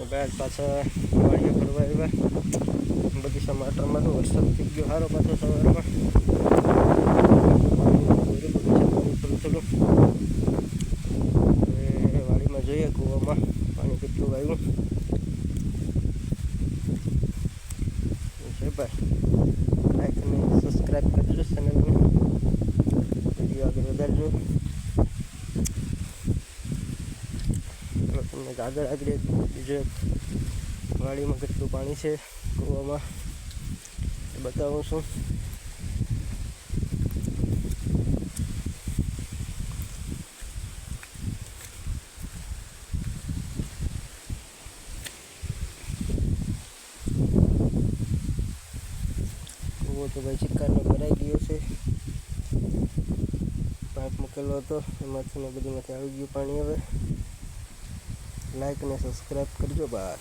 બહાર પાછા વાડીએ ફરવા આવ્યા બગીચામાં આટામાં તો વરસાદ થઈ ગયો સારો પાછો સવારમાં થોડું થોડું હવે વાડીમાં જોઈએ કૂવામાં પાણી કેટલું આવ્યું છે ભાઈ લાઈક અને સબસ્ક્રાઈબ કરજો ચેનલને વિડીયો આગળ વધારજો તમને આગળ બીજે વાડીમાં કેટલું પાણી છે કૂવામાં એ બતાવું છું કૂવો તો ભાઈ ચિક્કારનો ભરાઈ ગયો છે પાઇપ મૂકેલો હતો એમાંથી ને બધીમાંથી આવી ગયું પાણી હવે લાઈક અને સબસ્ક્રાઈબ કરજો બહાર